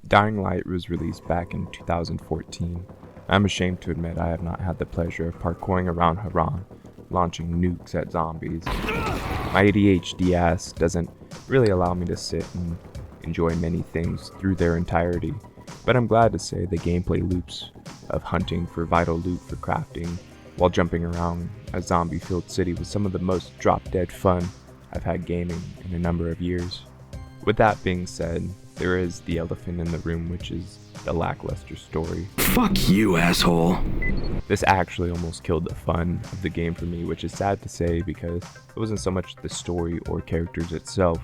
Dying Light was released back in 2014. I'm ashamed to admit I have not had the pleasure of parkouring around Haran, launching nukes at zombies. My ADHD ass doesn't really allow me to sit and enjoy many things through their entirety, but I'm glad to say the gameplay loops of hunting for vital loot for crafting while jumping around a zombie-filled city was some of the most drop-dead fun I've had gaming in a number of years. With that being said, there is the elephant in the room, which is the lackluster story. Fuck you, asshole. This actually almost killed the fun of the game for me, which is sad to say because it wasn't so much the story or characters itself.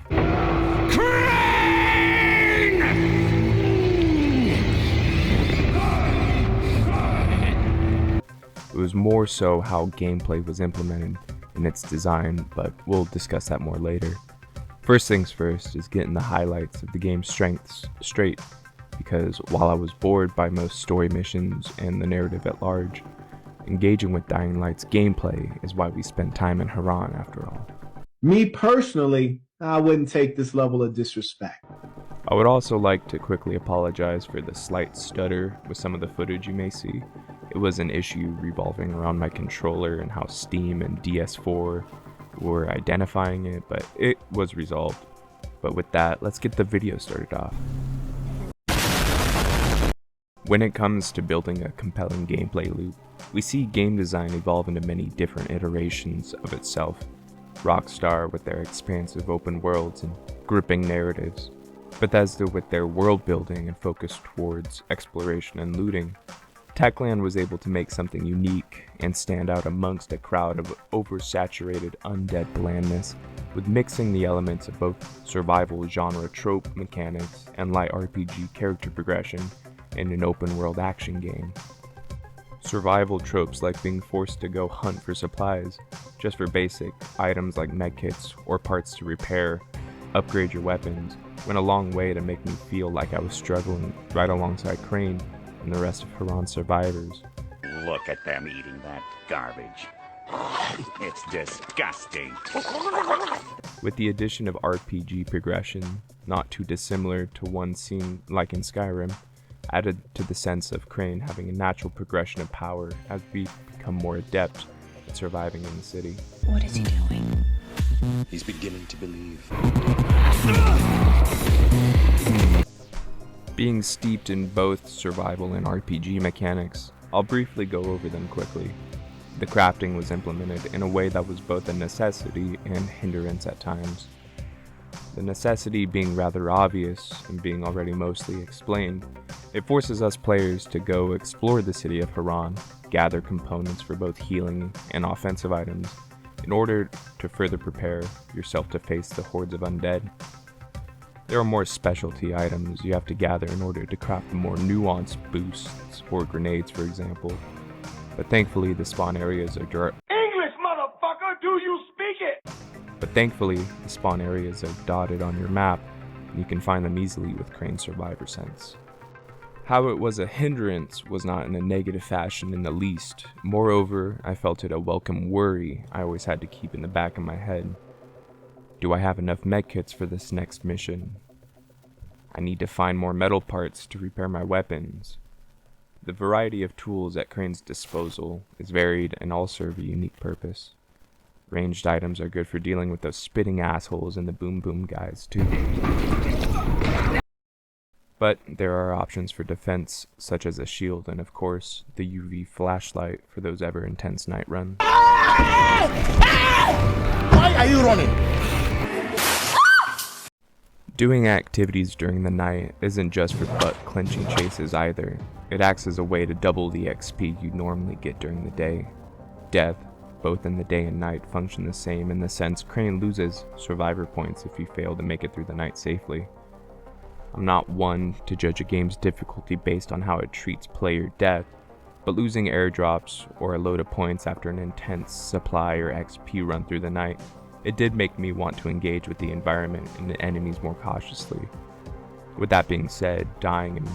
It was more so how gameplay was implemented in its design, but we'll discuss that more later. First things first is getting the highlights of the game's strengths straight, because while I was bored by most story missions and the narrative at large, engaging with Dying Light's gameplay is why we spent time in Haran after all. Me personally, I wouldn't take this level of disrespect. I would also like to quickly apologize for the slight stutter with some of the footage you may see. It was an issue revolving around my controller and how Steam and DS4 were identifying it, but it was resolved. But with that, let's get the video started off. When it comes to building a compelling gameplay loop, we see game design evolve into many different iterations of itself. Rockstar with their expansive open worlds and gripping narratives, Bethesda with their world building and focus towards exploration and looting. Techland was able to make something unique and stand out amongst a crowd of oversaturated undead blandness, with mixing the elements of both survival genre trope mechanics and light RPG character progression in an open world action game. Survival tropes like being forced to go hunt for supplies just for basic items like medkits or parts to repair, upgrade your weapons, went a long way to make me feel like I was struggling right alongside Crane and the rest of Haran's survivors. Look at them eating that garbage. It's disgusting. With the addition of RPG progression, not too dissimilar to one seen like in Skyrim, added to the sense of Crane having a natural progression of power as we become more adept at surviving in the city. What is he doing? He's beginning to believe. Being steeped in both survival and RPG mechanics, I'll briefly go over them quickly. The crafting was implemented in a way that was both a necessity and hindrance at times. The necessity being rather obvious and being already mostly explained, it forces us players to go explore the city of Haran, gather components for both healing and offensive items, in order to further prepare yourself to face the hordes of undead. There are more specialty items you have to gather in order to craft more nuanced boosts or grenades, for example. But thankfully, the spawn areas are English, motherfucker! Do you speak it? Dotted on your map, and you can find them easily with Crane's Survivor Sense. How it was a hindrance was not in a negative fashion in the least. Moreover, I felt it a welcome worry I always had to keep in the back of my head. Do I have enough medkits for this next mission? I need to find more metal parts to repair my weapons. The variety of tools at Crane's disposal is varied and all serve a unique purpose. Ranged items are good for dealing with those spitting assholes and the boom boom guys too. But there are options for defense, such as a shield and of course, the UV flashlight for those ever intense night runs. Why are you running? Doing activities during the night isn't just for butt-clenching chases either. It acts as a way to double the XP you normally get during the day. Death, both in the day and night, function the same in the sense Crane loses survivor points if you fail to make it through the night safely. I'm not one to judge a game's difficulty based on how it treats player death, but losing airdrops or a load of points after an intense supply or XP run through the night, it did make me want to engage with the environment and the enemies more cautiously. With that being said, dying and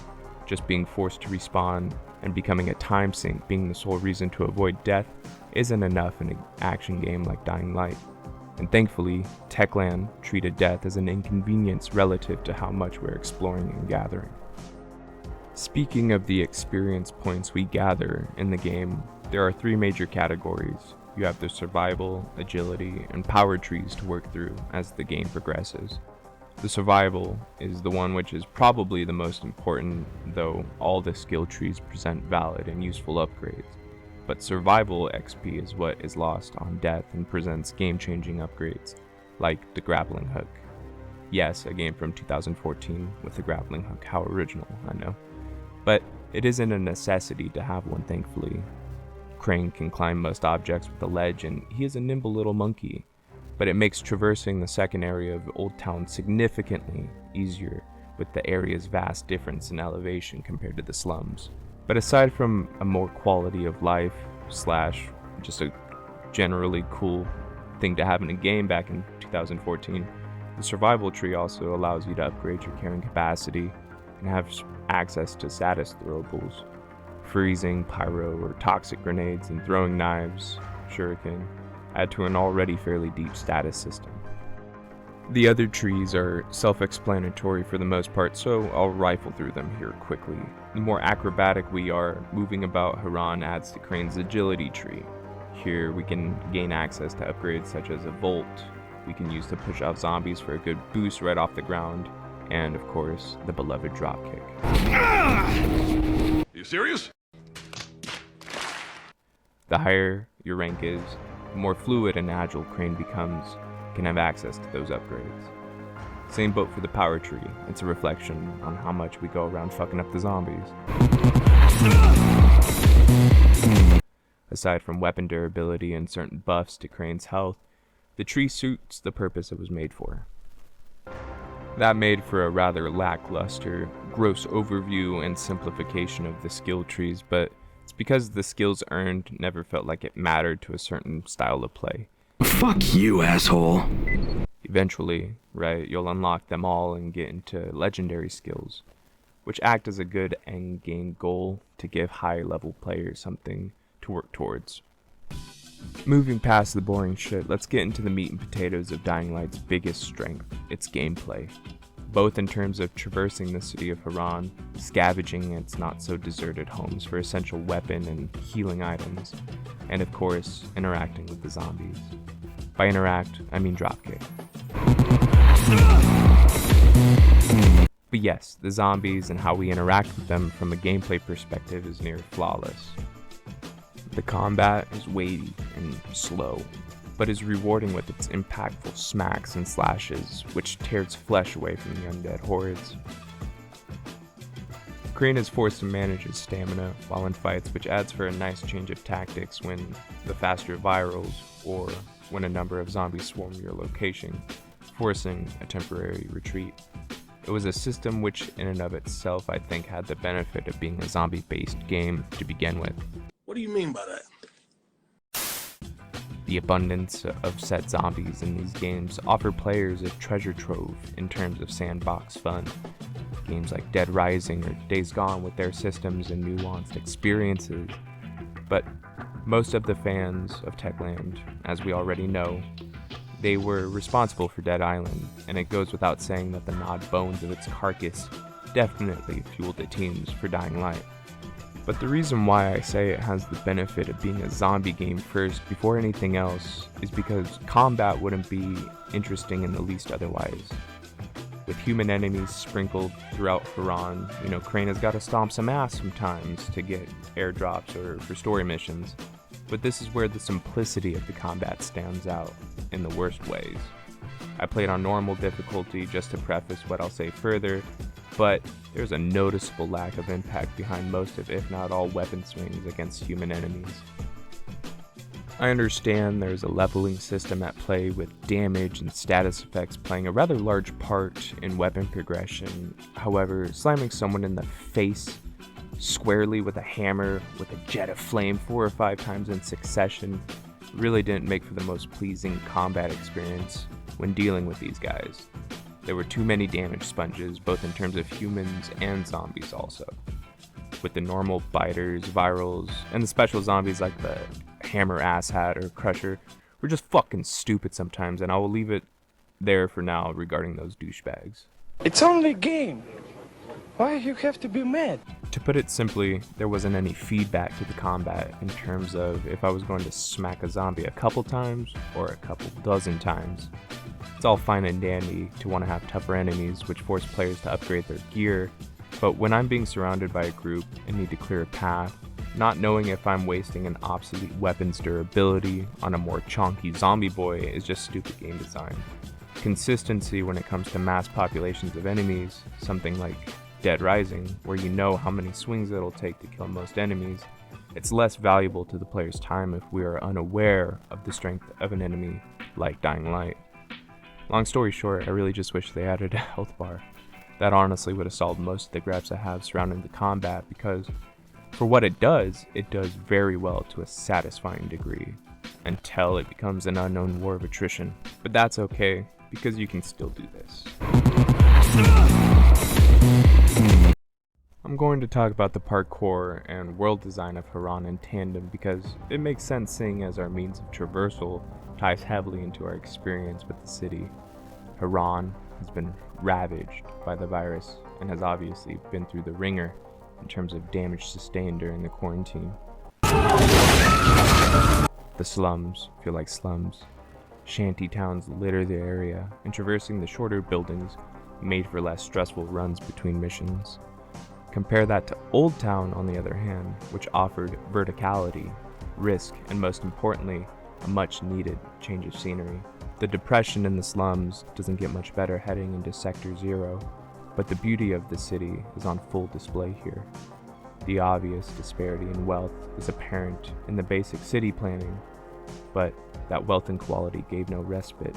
just being forced to respawn and becoming a time sink being the sole reason to avoid death isn't enough in an action game like Dying Light. And thankfully, Techland treated death as an inconvenience relative to how much we're exploring and gathering. Speaking of the experience points we gather in the game, there are 3 major categories. You have the survival, agility, and power trees to work through as the game progresses. The survival is the one which is probably the most important, though all the skill trees present valid and useful upgrades. But survival XP is what is lost on death and presents game-changing upgrades, like the grappling hook. Yes, a game from 2014 with the grappling hook, how original, I know. But it isn't a necessity to have one, thankfully. Crane can climb most objects with a ledge, and he is a nimble little monkey, but it makes traversing the second area of Old Town significantly easier with the area's vast difference in elevation compared to the slums. But aside from a more quality of life / just a generally cool thing to have in a game back in 2014, the survival tree also allows you to upgrade your carrying capacity and have access to status throwables. Freezing, pyro, or toxic grenades, and throwing knives, shuriken, add to an already fairly deep status system. The other trees are self-explanatory for the most part, so I'll rifle through them here quickly. The more acrobatic we are, moving about Haran adds to Crane's agility tree. Here we can gain access to upgrades such as a volt, we can use to push out zombies for a good boost right off the ground, and of course, the beloved dropkick. You serious? The higher your rank is, the more fluid and agile Crane becomes, can have access to those upgrades. Same boat for the power tree, it's a reflection on how much we go around fucking up the zombies. Aside from weapon durability and certain buffs to Crane's health, the tree suits the purpose it was made for. That made for a rather lackluster, gross overview and simplification of the skill trees, but it's because the skills earned never felt like it mattered to a certain style of play. Fuck you, asshole. Eventually, right, you'll unlock them all and get into legendary skills, which act as a good end game goal to give high level players something to work towards. Moving past the boring shit, let's get into the meat and potatoes of Dying Light's biggest strength, its gameplay. Both in terms of traversing the city of Haran, scavenging its not-so-deserted homes for essential weapon and healing items, and of course, interacting with the zombies. By interact, I mean dropkick. But yes, the zombies and how we interact with them from a gameplay perspective is near flawless. The combat is weighty and slow, but is rewarding with its impactful smacks and slashes, which tears flesh away from the undead hordes. Crane is forced to manage his stamina while in fights, which adds for a nice change of tactics when the faster virals, or when a number of zombies swarm your location, forcing a temporary retreat. It was a system which in and of itself I think had the benefit of being a zombie-based game to begin with. What do you mean by that? The abundance of set zombies in these games offer players a treasure trove in terms of sandbox fun. Games like Dead Rising or Days Gone with their systems and nuanced experiences. But most of the fans of Techland, as we already know, they were responsible for Dead Island, and it goes without saying that the gnawed bones of its carcass definitely fueled the teams for Dying Light. But the reason why I say it has the benefit of being a zombie game first before anything else is because combat wouldn't be interesting in the least otherwise. With human enemies sprinkled throughout Haran, Crane has got to stomp some ass sometimes to get airdrops or for story missions. But this is where the simplicity of the combat stands out in the worst ways. I played on normal difficulty just to preface what I'll say further, but there's a noticeable lack of impact behind most of, if not all, weapon swings against human enemies. I understand there's a leveling system at play with damage and status effects playing a rather large part in weapon progression. However, slamming someone in the face squarely with a hammer with a jet of flame 4 or 5 times in succession really didn't make for the most pleasing combat experience when dealing with these guys. There were too many damage sponges, both in terms of humans and zombies also. With the normal biters, virals, and the special zombies like the hammer asshat or crusher, We're just fucking stupid sometimes, and I will leave it there for now regarding those douchebags. It's only a game. Why you have to be mad? To put it simply, there wasn't any feedback to the combat in terms of if I was going to smack a zombie a couple times or a couple dozen times. It's all fine and dandy to want to have tougher enemies which force players to upgrade their gear, but when I'm being surrounded by a group and need to clear a path, not knowing if I'm wasting an obsolete weapon's durability on a more chonky zombie boy is just stupid game design. Consistency when it comes to mass populations of enemies, something like Dead Rising, where you know how many swings it'll take to kill most enemies, it's less valuable to the player's time if we are unaware of the strength of an enemy like Dying Light. Long story short, I really just wish they added a health bar. That honestly would have solved most of the gripes I have surrounding the combat, because for what it does very well to a satisfying degree, until it becomes an unknown war of attrition. But that's okay, because you can still do this. I'm going to talk about the parkour and world design of Haran in tandem because it makes sense, seeing as our means of traversal ties heavily into our experience with the city. Haran has been ravaged by the virus and has obviously been through the ringer in terms of damage sustained during the quarantine. The slums feel like slums. Shanty towns litter the area, and traversing the shorter buildings made for less stressful runs between missions. Compare that to Old Town, on the other hand, which offered verticality, risk, and most importantly, a much needed change of scenery. The depression in the slums doesn't get much better heading into Sector 0, but the beauty of the city is on full display here. The obvious disparity in wealth is apparent in the basic city planning, but that wealth and quality gave no respite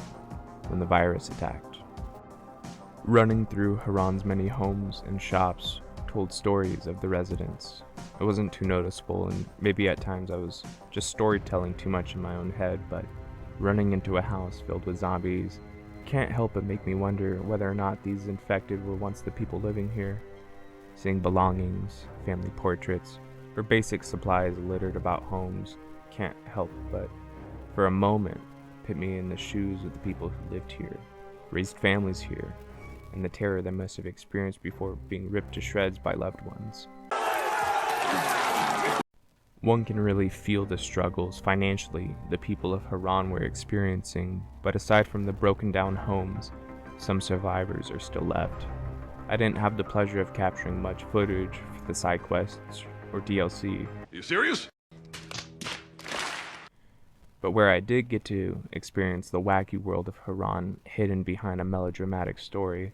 when the virus attacked. Running through Haran's many homes and shops told stories of the residents. It wasn't too noticeable, and maybe at times I was just storytelling too much in my own head, but running into a house filled with zombies can't help but make me wonder whether or not these infected were once the people living here. Seeing belongings, family portraits, or basic supplies littered about homes can't help but, for a moment, put me in the shoes of the people who lived here, raised families here, and the terror they must have experienced before being ripped to shreds by loved ones. One can really feel the struggles financially the people of Haran were experiencing, but aside from the broken down homes, some survivors are still left. I didn't have the pleasure of capturing much footage for the side quests or DLC. You serious? But where I did get to experience the wacky world of Haran hidden behind a melodramatic story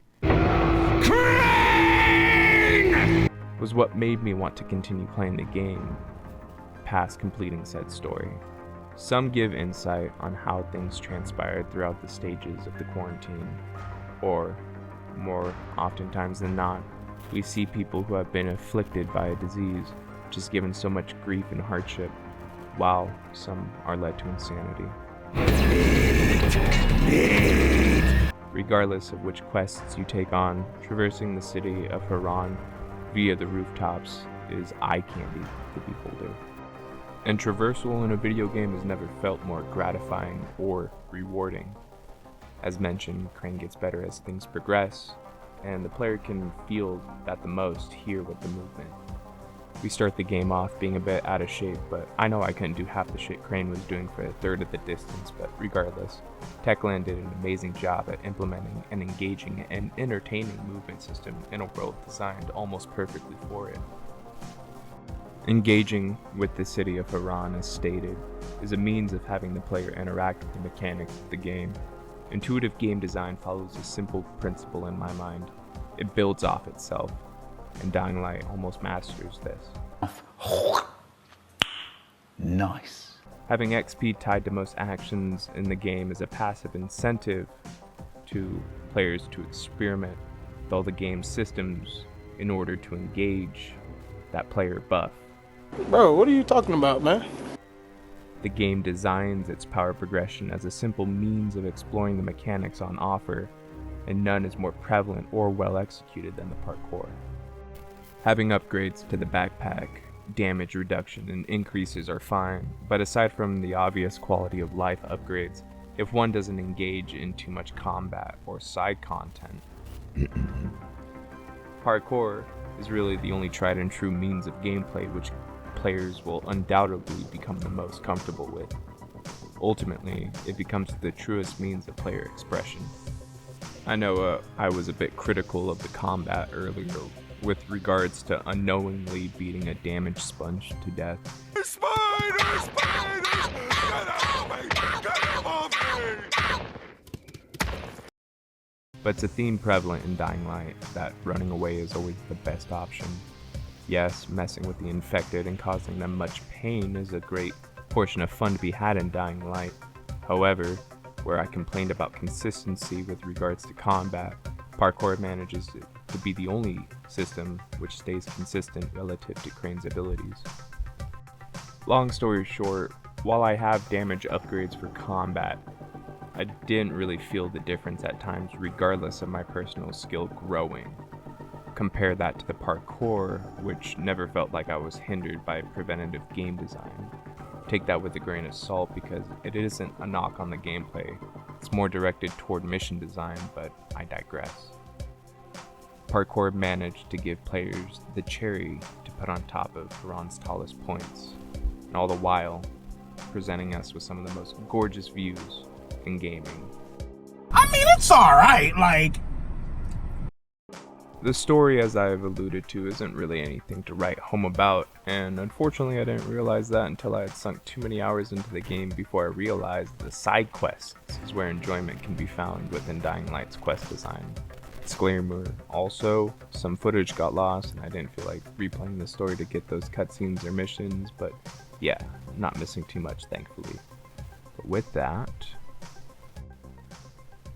was what made me want to continue playing the game past completing said story. Some give insight on how things transpired throughout the stages of the quarantine, or more oftentimes than not, we see people who have been afflicted by a disease which has given so much grief and hardship, while some are led to insanity. Regardless of which quests you take on, traversing the city of Haran via the rooftops is eye candy to the beholder. And traversal in a video game has never felt more gratifying or rewarding. As mentioned, Crane gets better as things progress, and the player can feel that the most here with the movement. We start the game off being a bit out of shape, but I know I couldn't do half the shit Crane was doing for a third of the distance, but regardless, Techland did an amazing job at implementing an engaging and entertaining movement system in a world designed almost perfectly for it. Engaging with the city of Haran, as stated, is a means of having the player interact with the mechanics of the game. Intuitive game design follows a simple principle in my mind. It builds off itself, and Dying Light almost masters this. Nice. Having XP tied to most actions in the game is a passive incentive to players to experiment with all the game's systems in order to engage that player buff. Bro, what are you talking about, man? The game designs its power progression as a simple means of exploring the mechanics on offer, and none is more prevalent or well executed than the parkour. Having upgrades to the backpack, damage reduction and increases are fine, but aside from the obvious quality of life upgrades, if one doesn't engage in too much combat or side content, parkour is really the only tried and true means of gameplay which players will undoubtedly become the most comfortable with. Ultimately, it becomes the truest means of player expression. I know I was a bit critical of the combat earlier with regards to unknowingly beating a damaged sponge to death. Spiders! Get off me! Get off me! But it's a theme prevalent in Dying Light that running away is always the best option. Yes, messing with the infected and causing them much pain is a great portion of fun to be had in Dying Light. However, where I complained about consistency with regards to combat, parkour manages to be the only system which stays consistent relative to Crane's abilities. Long story short, while I have damage upgrades for combat, I didn't really feel the difference at times regardless of my personal skill growing. Compare that to the parkour, which never felt like I was hindered by preventative game design. Take that with a grain of salt because it isn't a knock on the gameplay, it's more directed toward mission design, but I digress. Parkour managed to give players the cherry to put on top of Haran's tallest points, and all the while presenting us with some of the most gorgeous views in gaming. I mean, it's alright, like... The story, as I've alluded to, isn't really anything to write home about, and unfortunately I didn't realize that until I had sunk too many hours into the game before I realized the side quests is where enjoyment can be found within Dying Light's quest design. Disclaimer, also, some footage got lost and I didn't feel like replaying the story to get those cutscenes or missions, but yeah, not missing too much thankfully. But with that,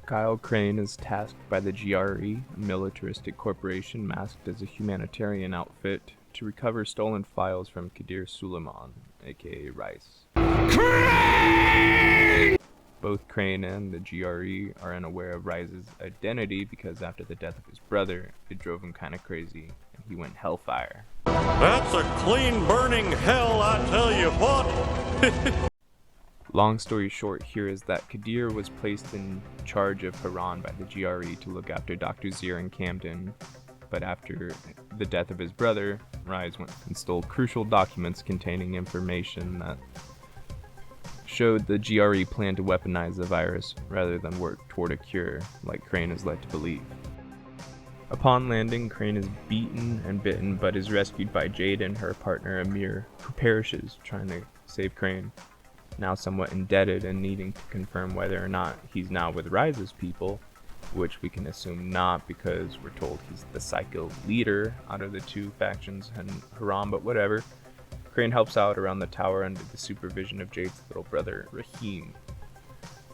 Kyle Crane is tasked by the GRE, a militaristic corporation masked as a humanitarian outfit, to recover stolen files from Kadir Suleiman, aka Rice. Crane! Both Crane and the GRE are unaware of Rice's identity because after the death of his brother, it drove him kinda crazy, and he went hellfire. That's a clean burning hell, I tell you what! Long story short here is that Kadir was placed in charge of Haran by the GRE to look after Dr. Zir in Camden, but after the death of his brother, Rise went and stole crucial documents containing information that showed the GRE planned to weaponize the virus rather than work toward a cure, like Crane is led to believe. Upon landing, Crane is beaten and bitten, but is rescued by Jade and her partner Amir, who perishes trying to save Crane. Now somewhat indebted and needing to confirm whether or not he's now with Rise's people, which we can assume not because we're told he's the psycho leader out of the two factions and Haran, but whatever. Crane helps out around the tower under the supervision of Jade's little brother, Rahim.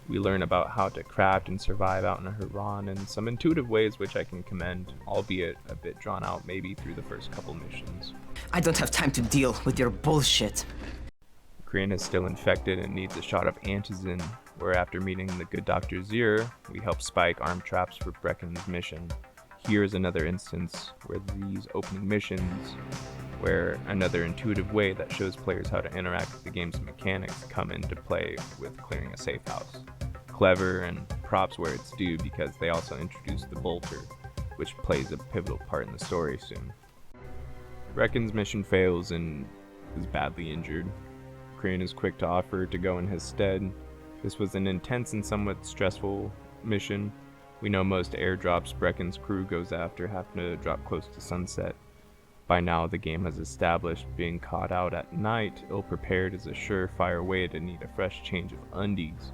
We learn about how to craft and survive out in Haran in some intuitive ways which I can commend, albeit a bit drawn out maybe through the first couple missions. I don't have time to deal with your bullshit. Crane is still infected and needs a shot of antizin, where after meeting the good Dr. Zir, we help Spike arm traps for Brecken's mission. Here's another instance where these opening missions, where another intuitive way that shows players how to interact with the game's mechanics come into play with clearing a safe house. Clever and props where it's due because they also introduce the bolter, which plays a pivotal part in the story soon. Brecken's mission fails and is badly injured. Crane is quick to offer to go in his stead. This was an intense and somewhat stressful mission. We know most airdrops Brecken's crew goes after happen to drop close to sunset. By now the game has established being caught out at night, ill-prepared is a surefire way to need a fresh change of undies.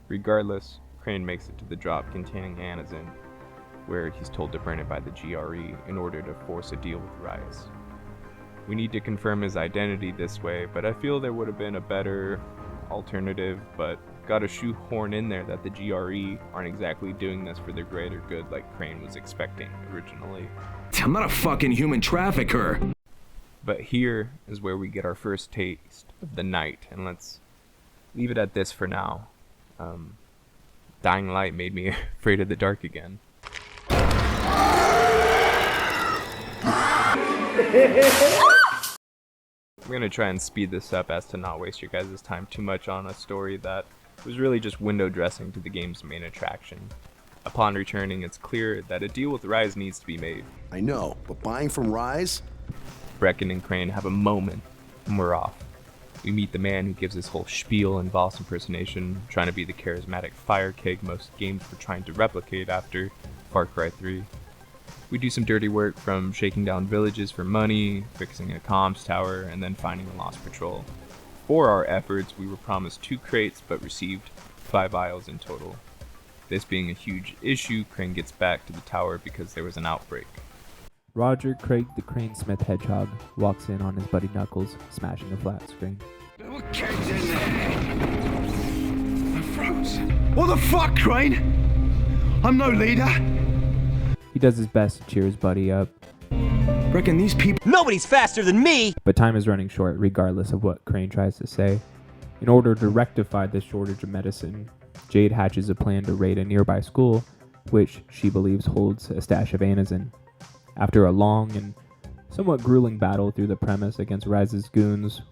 Regardless, Crane makes it to the drop containing Anazin, where he's told to burn it by the GRE in order to force a deal with Rise. We need to confirm his identity this way, but I feel there would have been a better alternative, but gotta shoehorn in there that the GRE aren't exactly doing this for their greater good like Crane was expecting originally. I'm not a fucking human trafficker. But here is where we get our first taste of the night, and let's leave it at this for now. Dying Light made me afraid of the dark again. I'm going to try and speed this up as to not waste your guys' time too much on a story that was really just window dressing to the game's main attraction. Upon returning, it's clear that a deal with Rise needs to be made. I know, but buying from Rise? Brecken and Crane have a moment, and we're off. We meet the man who gives this whole spiel and Voss impersonation, trying to be the charismatic fire keg most games were trying to replicate after Far Cry 3. We do some dirty work, from shaking down villages for money, fixing a comms tower, and then finding a lost patrol. For our efforts, we were promised 2 crates but received 5 vials in total. This being a huge issue, Crane gets back to the tower because there was an outbreak. Roger Craig the Crane Smith Hedgehog walks in on his buddy Knuckles, smashing a flat screen. Little kegs in there. I froze. What the fuck, Crane? I'm no leader. He does his best to cheer his buddy up. Reckon these people. Nobody's faster than me! But time is running short regardless of what Crane tries to say. In order to rectify this shortage of medicine, Jade hatches a plan to raid a nearby school, which she believes holds a stash of Anazin. After a long and somewhat grueling battle through the premise against Rise's goons,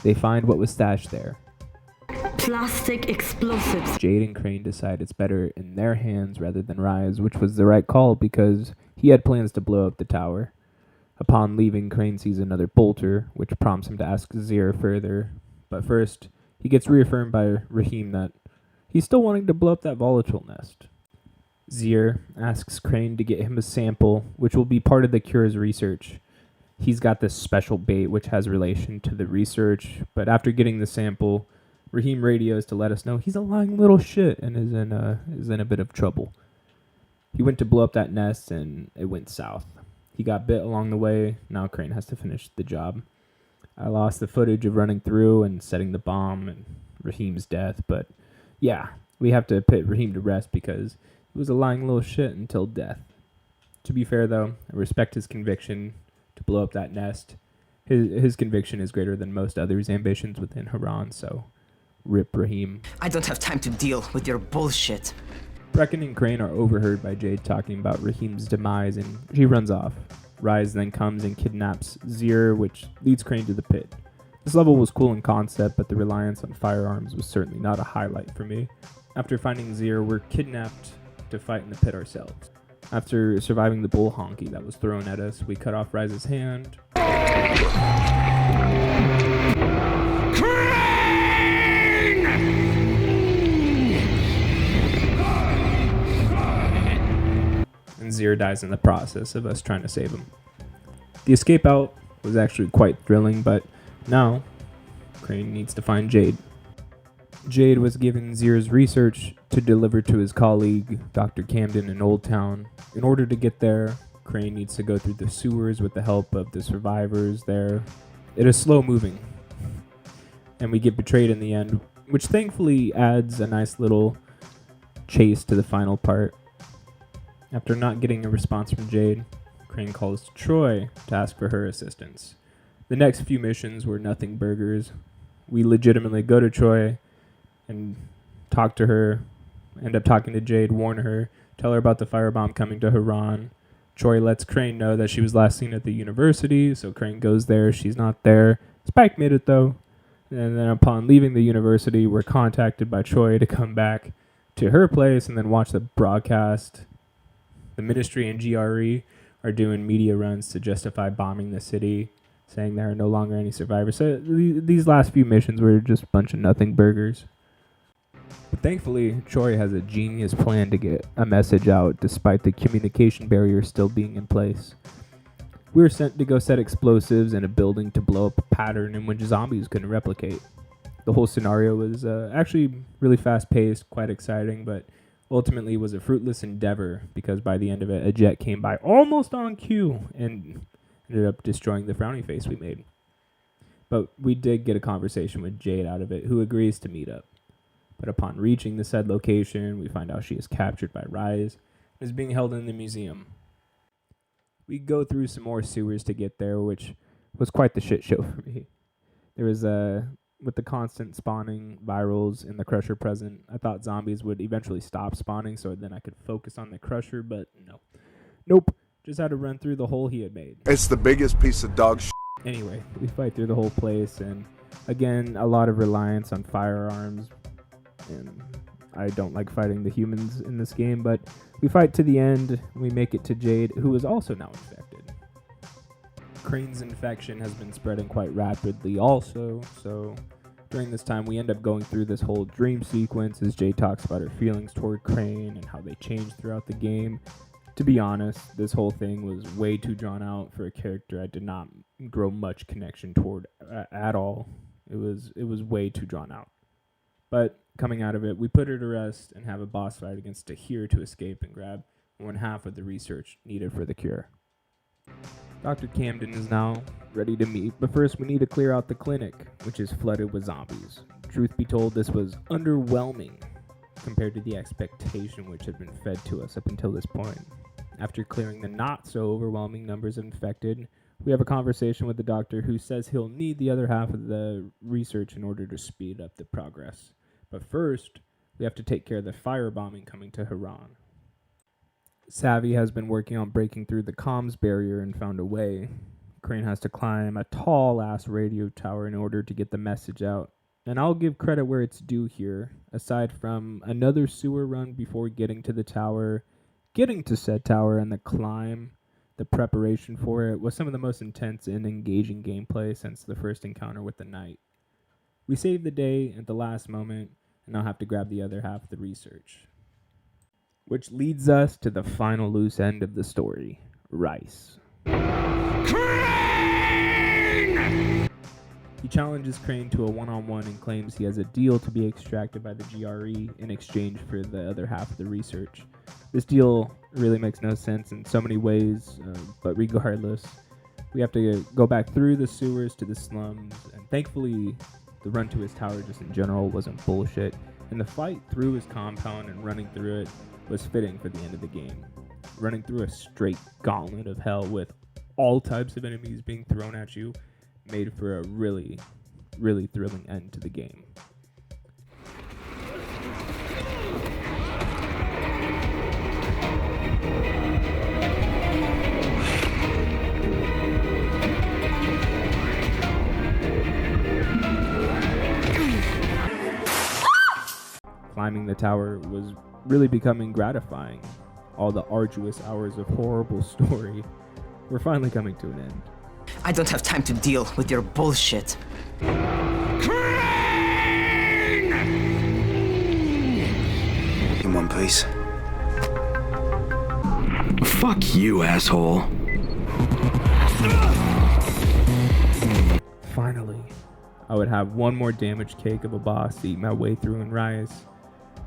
they find what was stashed there. Plastic explosives. Jade and Crane decide it's better in their hands rather than Rise, which was the right call because he had plans to blow up the tower. Upon leaving, Crane sees another bolter, which prompts him to ask Zir further. But first, he gets reaffirmed by Rahim that he's still wanting to blow up that volatile nest. Zir asks Crane to get him a sample, which will be part of the cure's research. He's got this special bait which has relation to the research, but after getting the sample, Rahim radios to let us know he's a lying little shit and is in a bit of trouble. He went to blow up that nest and it went south. He got bit along the way. Now Crane has to finish the job. I lost the footage of running through and setting the bomb and Rahim's death, but yeah, we have to put Rahim to rest because he was a lying little shit until death. To be fair though, I respect his conviction to blow up that nest. His conviction is greater than most others' ambitions within Haran, so rip Rahim. I don't have time to deal with your bullshit. Brecken and Crane are overheard by Jade talking about Rahim's demise and she runs off. Rise then comes and kidnaps Zir, which leads Crane to the pit. This level was cool in concept, but the reliance on firearms was certainly not a highlight for me. After finding Zir, we're kidnapped to fight in the pit ourselves. After surviving the bull honky that was thrown at us, we cut off Rise's hand. And Zir dies in the process of us trying to save him. The escape out was actually quite thrilling, but now Crane needs to find Jade. Jade was given Zir's research to deliver to his colleague, Dr. Camden in Old Town. In order to get there, Crane needs to go through the sewers with the help of the survivors there. It is slow moving, and we get betrayed in the end, which thankfully adds a nice little chase to the final part. After not getting a response from Jade, Crane calls Troy to ask for her assistance. The next few missions were nothing burgers. We legitimately go to Troy and talk to her, end up talking to Jade, warn her, tell her about the firebomb coming to Haran. Troy lets Crane know that she was last seen at the university, so Crane goes there, she's not there. Spike made it though. And then upon leaving the university, we're contacted by Troy to come back to her place and then watch the broadcast. The Ministry and GRE are doing media runs to justify bombing the city, saying there are no longer any survivors. So these last few missions were just a bunch of nothing burgers. But thankfully, Troy has a genius plan to get a message out despite the communication barrier still being in place. We were sent to go set explosives in a building to blow up a pattern in which zombies couldn't replicate. The whole scenario was actually really fast-paced, quite exciting, but ultimately was a fruitless endeavor because by the end of it, a jet came by almost on cue and ended up destroying the frowny face we made. But we did get a conversation with Jade out of it, who agrees to meet up. But upon reaching the said location, we find out she is captured by Rise and is being held in the museum. We go through some more sewers to get there, which was quite the shit show for me. There was with the constant spawning virals and the Crusher present, I thought zombies would eventually stop spawning so then I could focus on the Crusher, but no. Nope. Just had to run through the hole he had made. It's the biggest piece of dog shit. Anyway, we fight through the whole place, and again, a lot of reliance on firearms. And I don't like fighting the humans in this game, but we fight to the end. We make it to Jade, who is also now infected. Crane's infection has been spreading quite rapidly also, so during this time we end up going through this whole dream sequence as Jade talks about her feelings toward Crane and how they changed throughout the game. To be honest, this whole thing was way too drawn out for a character I did not grow much connection toward at all. It was way too drawn out. But coming out of it, we put her to rest and have a boss fight against Tahir to escape and grab 1/2 of the research needed for the cure. Dr. Camden is now ready to meet, but first we need to clear out the clinic, which is flooded with zombies. Truth be told, this was underwhelming compared to the expectation which had been fed to us up until this point. After clearing the not so overwhelming numbers of infected, we have a conversation with the doctor who says he'll need the other half of the research in order to speed up the progress. But first, we have to take care of the firebombing coming to Haran. Savvy has been working on breaking through the comms barrier and found a way. Crane has to climb a tall-ass radio tower in order to get the message out. And I'll give credit where it's due here. Aside from another sewer run before getting to the tower, getting to said tower and the climb, the preparation for it was some of the most intense and engaging gameplay since the first encounter with the knight. We saved the day at the last moment, and I'll have to grab the other half of the research. Which leads us to the final loose end of the story, Rice. Crane! He challenges Crane to a one-on-one and claims he has a deal to be extracted by the GRE in exchange for the other half of the research. This deal really makes no sense in so many ways, but regardless, we have to go back through the sewers to the slums, and thankfully the run to his tower just in general wasn't bullshit, and the fight through his compound and running through it was fitting for the end of the game. Running through a straight gauntlet of hell with all types of enemies being thrown at you made for a really, really thrilling end to the game. Climbing the tower was really becoming gratifying. All the arduous hours of horrible story were finally coming to an end. I don't have time to deal with your bullshit. In one piece. Fuck you, asshole. Finally, I would have one more damage cake of a boss to eat my way through and rise.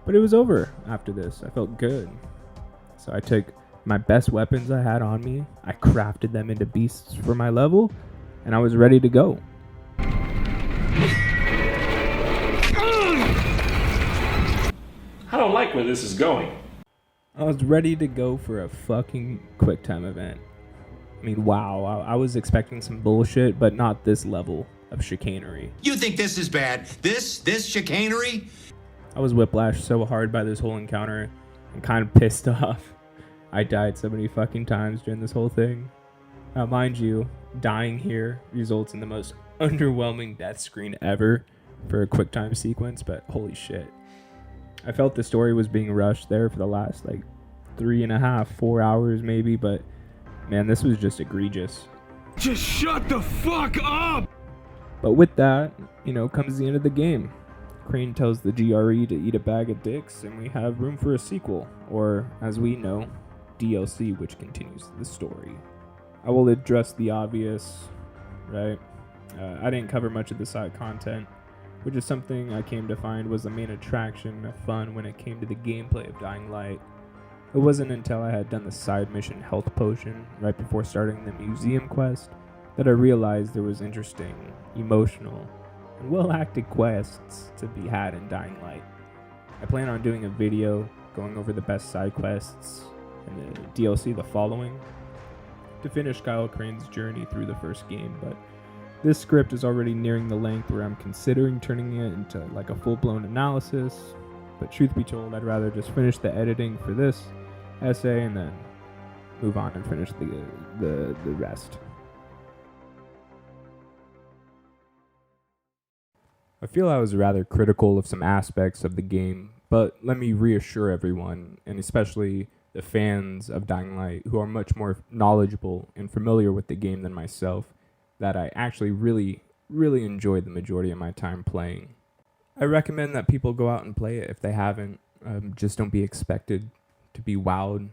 But it was over after this. I felt good. So I took my best weapons I had on me, I crafted them into beasts for my level, and I was ready to go. I don't like where this is going. I was ready to go for a fucking QuickTime event. I mean, wow, I was expecting some bullshit, but not this level of chicanery. You think this is bad? This chicanery? I was whiplashed so hard by this whole encounter, I'm kind of pissed off. I died so many fucking times during this whole thing. Now, mind you, dying here results in the most underwhelming death screen ever for a QuickTime sequence, but holy shit. I felt the story was being rushed there for the last, 3.5, 4 hours maybe, but man, this was just egregious. Just shut the fuck up! But with that, comes the end of the game. Crane tells the GRE to eat a bag of dicks, and we have room for a sequel, or, as we know, DLC, which continues the story. I will address the obvious, right? I didn't cover much of the side content, which is something I came to find was the main attraction of fun when it came to the gameplay of Dying Light. It wasn't until I had done the side mission Health Potion right before starting the museum quest that I realized there was interesting, emotional, and well-acted quests to be had in Dying Light. I plan on doing a video going over the best side quests and the DLC the following to finish Kyle Crane's journey through the first game, but This script is already nearing the length where I'm considering turning it into like a full-blown analysis, but truth be told, I'd rather just finish the editing for this essay and then move on and finish the rest. I feel I was rather critical of some aspects of the game, but let me reassure everyone, and especially the fans of Dying Light who are much more knowledgeable and familiar with the game than myself, that I actually really enjoyed the majority of my time playing. I recommend that people go out and play it if they haven't. Just don't be expected to be wowed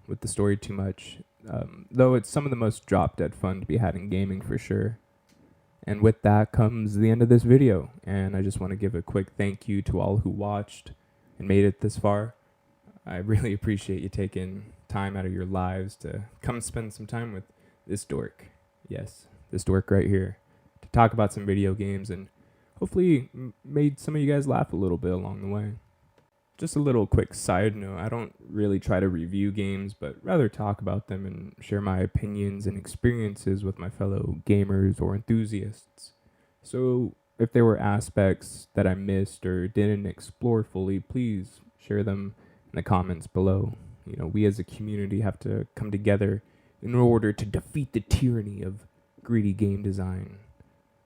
with the story too much, though it's some of the most drop-dead fun to be had in gaming for sure. And with that comes the end of this video, and I just want to give a quick thank you to all who watched and made it this far. I really appreciate you taking time out of your lives to come spend some time with this dork. Yes, this dork right here, to talk about some video games and hopefully made some of you guys laugh a little bit along the way. Just a little quick side note, I don't really try to review games, but rather talk about them and share my opinions and experiences with my fellow gamers or enthusiasts. So if there were aspects that I missed or didn't explore fully, please share them in the comments below. You know, we as a community have to come together in order to defeat the tyranny of greedy game design.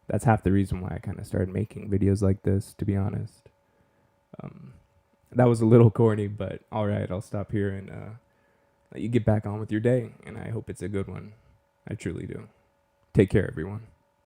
That's half the reason why I kind of started making videos like this, to be honest. That was a little corny, but alright, I'll stop here and let you get back on with your day, and I hope it's a good one. I truly do. Take care, everyone.